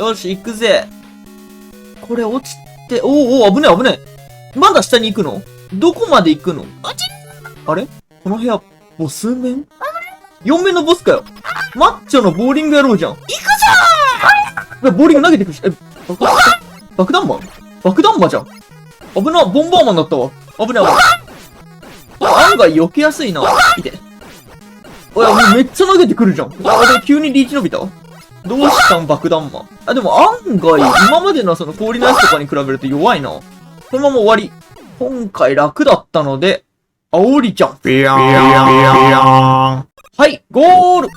よし、行くぜ。これ落ちて、おー、危ねえ危ねえ。まだ下に行くの？どこまで行くの？あれこの部屋、ボス面 ?4 面のボスかよ。マッチョのボーリング野郎じゃん。行くぞー！ボーリング投げてくるし、爆弾魔じゃん。危な、ボンバーマンだったわ。危ない。案外避けやすいな。いて。おい、もうめっちゃ投げてくるじゃん。急にリーチ伸びた？どうしたん爆弾魔。でも案外、今までのその氷のやつとかに比べると弱いな。このまま終わり。今回楽だったので、煽りちゃん。はい、ゴール